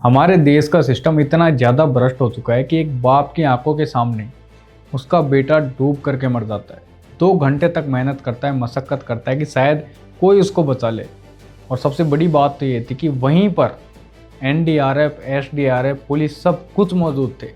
हमारे देश का सिस्टम इतना ज़्यादा भ्रष्ट हो चुका है कि एक बाप की आंखों के सामने उसका बेटा डूब करके मर जाता है। 2 घंटे तक मेहनत करता है, मशक्क़त करता है कि शायद कोई उसको बचा ले। और सबसे बड़ी बात तो ये थी कि वहीं पर एनडीआरएफ, एसडीआरएफ, पुलिस सब कुछ मौजूद थे,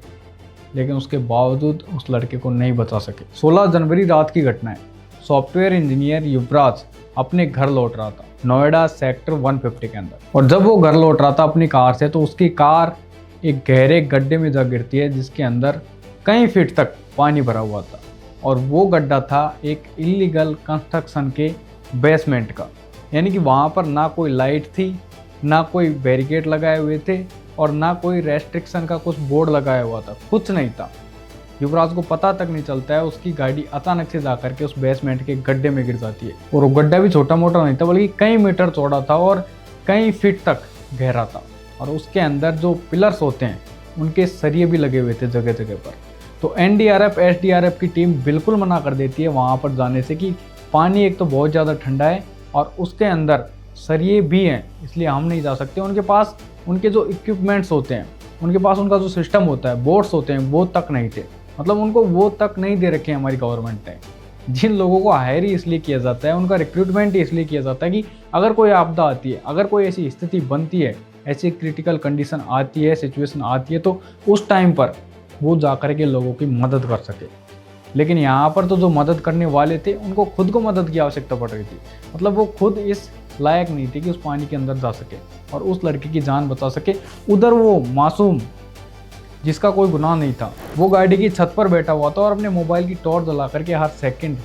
लेकिन उसके बावजूद उस लड़के को नहीं बचा सके। 16 जनवरी रात की घटना है। सॉफ्टवेयर इंजीनियर युवराज अपने घर लौट रहा था, नोएडा सेक्टर 150 के अंदर। और जब वो घर लौट रहा था अपनी कार से, तो उसकी कार एक गहरे गड्ढे में जा गिरती है, जिसके अंदर कई फीट तक पानी भरा हुआ था। और वो गड्ढा था एक इलीगल कंस्ट्रक्शन के बेसमेंट का, यानी कि वहाँ पर ना कोई लाइट थी, ना कोई बैरिकेड लगाए हुए थे, और ना कोई रेस्ट्रिक्शन का कुछ बोर्ड लगाया हुआ था, कुछ नहीं था। युवराज को पता तक नहीं चलता है, उसकी गाड़ी अचानक से जाकर के उस बेसमेंट के गड्ढे में गिर जाती है। और वो गड्ढा भी छोटा मोटा नहीं था, बल्कि कई मीटर चौड़ा था और कई फीट तक गहरा था। और उसके अंदर जो पिलर्स होते हैं उनके सरिये भी लगे हुए थे जगह जगह पर। तो एनडीआरएफ, एसडीआरएफ की टीम बिल्कुल मना कर देती है वहाँ पर जाने से कि पानी एक तो बहुत ज़्यादा ठंडा है और उसके अंदर सरिये भी हैं, इसलिए हम नहीं जा सकते। उनके पास उनके जो इक्विपमेंट्स होते हैं, उनके पास उनका जो सिस्टम होता है, बोर्ड्स होते हैं, वो तक नहीं थे। मतलब उनको वो तक नहीं दे रखे हमारी गवर्नमेंट ने। जिन लोगों को हायर ही इसलिए किया जाता है, उनका रिक्रूटमेंट ही इसलिए किया जाता है कि अगर कोई आपदा आती है, अगर कोई ऐसी स्थिति बनती है, ऐसी क्रिटिकल कंडीशन आती है, सिचुएशन आती है, तो उस टाइम पर वो जा कर के लोगों की मदद कर सके। लेकिन यहाँ पर तो जो मदद करने वाले थे, उनको खुद को मदद की आवश्यकता पड़ रही थी। मतलब वो खुद इस लायक नहीं थे कि उस पानी के अंदर जा सके और उस लड़की की जान बचा सके। उधर वो मासूम, जिसका कोई गुनाह नहीं था, वो गाड़ी की छत पर बैठा हुआ था और अपने मोबाइल की टॉर्च जला करके हर सेकंड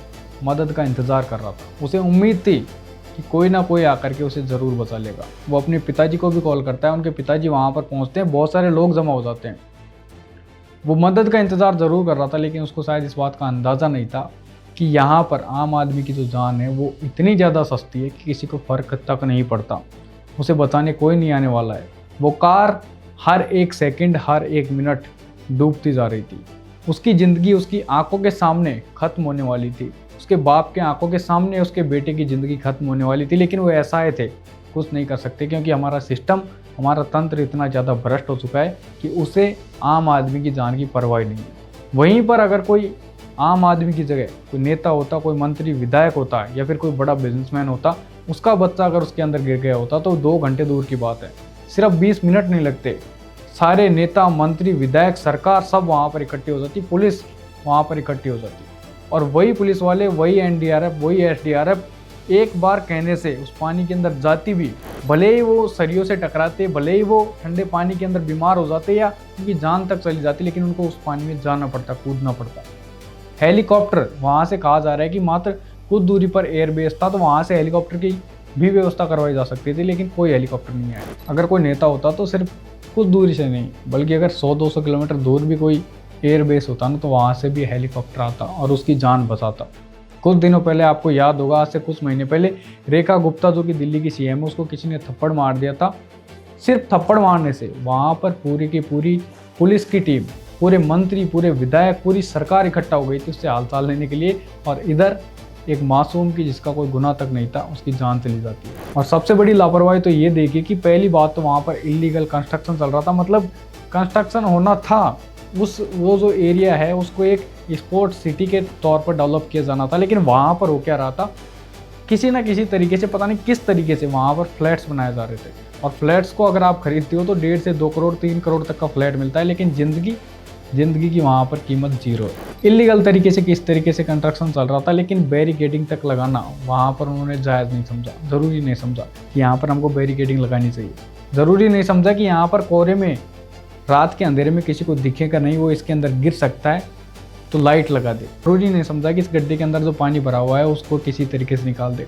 मदद का इंतजार कर रहा था। उसे उम्मीद थी कि कोई ना कोई आकर के उसे ज़रूर बचा लेगा। वो अपने पिताजी को भी कॉल करता है, उनके पिताजी वहाँ पर पहुँचते हैं, बहुत सारे लोग जमा हो जाते हैं। वो मदद का इंतज़ार ज़रूर कर रहा था, लेकिन उसको शायद इस बात का अंदाज़ा नहीं था कि यहाँ पर आम आदमी की जो जान है वो इतनी ज़्यादा सस्ती है कि किसी को फ़र्क तक नहीं पड़ता। उसे बचाने कोई नहीं आने वाला है। वो कार हर एक सेकंड, हर एक मिनट डूबती जा रही थी। उसकी ज़िंदगी उसकी आंखों के सामने ख़त्म होने वाली थी। उसके बाप के आंखों के सामने उसके बेटे की ज़िंदगी ख़त्म होने वाली थी, लेकिन वो असहाय थे, कुछ नहीं कर सकते, क्योंकि हमारा सिस्टम, हमारा तंत्र इतना ज़्यादा भ्रष्ट हो चुका है कि उसे आम आदमी की जान की परवाह नहीं है। वहीं पर अगर कोई आम आदमी की जगह कोई नेता होता, कोई मंत्री, विधायक होता, या फिर कोई बड़ा बिजनेसमैन होता, उसका बच्चा अगर उसके अंदर गिर गया होता, तो 2 घंटे दूर की बात है, सिर्फ 20 मिनट नहीं लगते, सारे नेता, मंत्री, विधायक, सरकार सब वहाँ पर इकट्ठी हो जाती, पुलिस वहाँ पर इकट्ठी हो जाती। और वही पुलिस वाले, वही एनडीआरएफ, वही एसडीआरएफ एक बार कहने से उस पानी के अंदर जाती भी, भले ही वो सरियों से टकराते, भले ही वो ठंडे पानी के अंदर बीमार हो जाते या उनकी जान तक चली जाती, लेकिन उनको उस पानी में जाना पड़ता, कूदना पड़ता। हेलीकॉप्टर, वहाँ से कहा जा रहा है कि मात्र कुछ दूरी पर एयरबेस था, तो वहाँ से हेलीकॉप्टर की भी व्यवस्था करवाई जा सकती थी, लेकिन कोई हेलीकॉप्टर नहीं आया। अगर कोई नेता होता तो सिर्फ कुछ दूरी से नहीं, बल्कि अगर 100-200 किलोमीटर दूर भी कोई एयरबेस होता ना, तो वहाँ से भी हेलीकॉप्टर आता और उसकी जान बचाता। कुछ दिनों पहले आपको याद होगा, आज से कुछ महीने पहले रेखा गुप्ता, जो कि दिल्ली की सीएम है, उसको किसी ने थप्पड़ मार दिया था। सिर्फ थप्पड़ मारने से वहाँ पर पूरी की पूरी पुलिस की टीम, पूरे मंत्री, पूरे विधायक, पूरी सरकार इकट्ठा हो गई थी उससे हालचाल लेने के लिए। और इधर एक मासूम की, जिसका कोई गुनाह तक नहीं था, उसकी जान चली जाती है। और सबसे बड़ी लापरवाही तो ये देखिए कि पहली बात तो वहाँ पर इलीगल कंस्ट्रक्शन चल रहा था। मतलब कंस्ट्रक्शन होना था, वो जो एरिया है उसको एक स्पोर्ट्स सिटी के तौर पर डेवलप किया जाना था, लेकिन वहाँ पर हो क्या रहा था, किसी ना किसी तरीके से, पता नहीं किस तरीके से वहाँ पर फ्लैट्स बनाए जा रहे थे। और फ्लैट्स को अगर आप खरीदते हो तो 1.5 से 2 करोड़, 3 करोड़ तक का फ्लैट मिलता है, लेकिन ज़िंदगी की वहाँ पर कीमत 0 है। इलीगल तरीके से किस तरीके से कंस्ट्रक्शन चल रहा था, लेकिन बैरिकेडिंग तक लगाना वहाँ पर उन्होंने जायज़ नहीं समझा, ज़रूरी नहीं समझा कि यहाँ पर हमको बैरिकेडिंग लगानी चाहिए। ज़रूरी नहीं समझा कि यहाँ पर कोहरे में, रात के अंधेरे में किसी को दिखेगा नहीं, वो इसके अंदर गिर सकता है, तो लाइट लगा दे। ज़रूरी नहीं समझा कि इस गड्ढे के अंदर जो पानी भरा हुआ है उसको किसी तरीके से निकाल दे।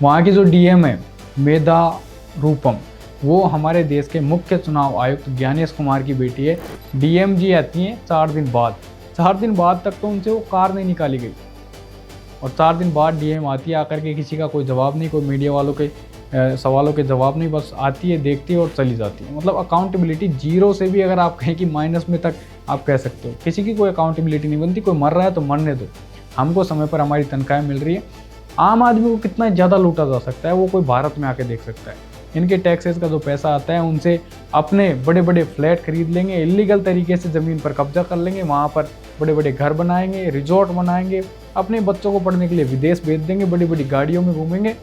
वहाँ की जो डीएम है, मेधा रूपम, वो हमारे देश के मुख्य चुनाव आयुक्त ज्ञानेश कुमार की बेटी है। डीएम जी आती हैं 4 दिन बाद, 4 दिन बाद तक तो उनसे वो कार नहीं निकाली गई, और 4 दिन बाद डीएम आती है, आकर के किसी का कोई जवाब नहीं, कोई मीडिया वालों के सवालों के जवाब नहीं, बस आती है, देखती है और चली जाती है। मतलब अकाउंटेबिलिटी 0 से भी अगर आप कहें कि माइनस में तक आप कह सकते हो, किसी की कोई अकाउंटेबिलिटी नहीं बनती। कोई मर रहा है तो मरने दो, हमको समय पर हमारी तनख्वाहें मिल रही है। आम आदमी को कितना ज़्यादा लूटा जा सकता है, वो कोई भारत में आके देख सकता है। इनके टैक्सेस का जो पैसा आता है उनसे अपने बड़े बड़े फ्लैट खरीद लेंगे, इलीगल तरीके से ज़मीन पर कब्जा कर लेंगे, वहाँ पर बड़े बड़े घर बनाएंगे, रिजॉर्ट बनाएंगे, अपने बच्चों को पढ़ने के लिए विदेश भेज देंगे, बड़ी बड़ी गाड़ियों में घूमेंगे।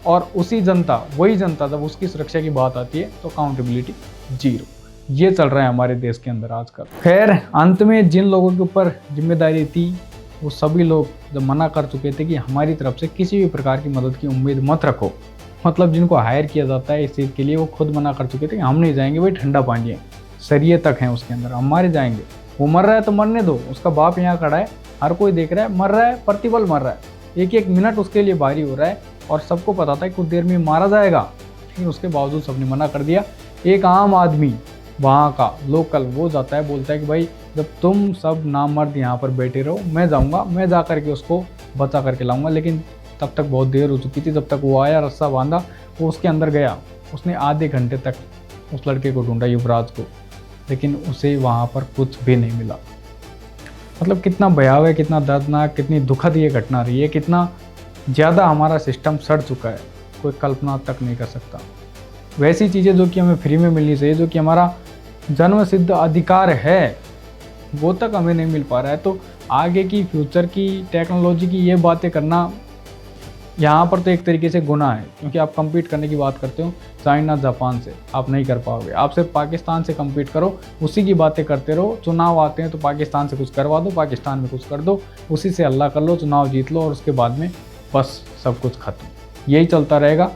और उसी जनता, वही जनता जब उसकी सुरक्षा की बात आती है तो अकाउंटेबिलिटी जीरो। ये चल रहा है हमारे देश के अंदर आजकल। खैर, अंत में जिन लोगों के ऊपर जिम्मेदारी थी वो सभी लोग जब मना कर चुके थे कि हमारी तरफ से किसी भी प्रकार की मदद की उम्मीद मत रखो, मतलब जिनको हायर किया जाता है इस चीज़ के लिए, वो खुद मना कर चुके थे कि हम नहीं जाएंगे भाई, ठंडा पानी है, सरिये तक हैं उसके अंदर, हमारे जाएंगे। वो मर रहा है तो मरने दो, उसका बाप यहाँ खड़ा है, हर कोई देख रहा है, मर रहा है, प्रतिपल मर रहा है, एक एक मिनट उसके लिए भारी हो रहा है और सबको पता था कि कुछ देर में मारा जाएगा, लेकिन उसके बावजूद सबने मना कर दिया। एक आम आदमी वहाँ का लोकल वो जाता है, बोलता है कि भाई जब तुम सब नामर्द यहाँ पर बैठे रहो, मैं जाऊँगा, मैं जा करके उसको बचा करके लाऊंगा। लेकिन तब तक बहुत देर हो चुकी थी, जब तक वो आया, रस्सा बांधा, वो उसके अंदर गया, उसने आधे घंटे तक उस लड़के को ढूंढा, युवराज को, लेकिन उसे वहाँ पर कुछ भी नहीं मिला। मतलब कितना भयावह, कितना दर्दनाक, कितनी दुखद ये घटना रही है, कितना ज़्यादा हमारा सिस्टम सड़ चुका है, कोई कल्पना तक नहीं कर सकता। वैसी चीज़ें जो कि हमें फ्री में मिलनी चाहिए, जो कि हमारा जन्म सिद्ध अधिकार है, वो तक हमें नहीं मिल पा रहा है। तो आगे की फ्यूचर की टेक्नोलॉजी की ये बातें करना यहाँ पर तो एक तरीके से गुनाह है, क्योंकि आप compete करने की बात करते हो चाइना जापान से, आप नहीं कर पाओगे। आप सिर्फ पाकिस्तान से compete करो, उसी की बातें करते रहो। चुनाव आते हैं तो पाकिस्तान से कुछ करवा दो, पाकिस्तान में कुछ कर दो, उसी से हल्ला कर लो, चुनाव जीत लो और उसके बाद में बस सब कुछ खत्म। यही चलता रहेगा।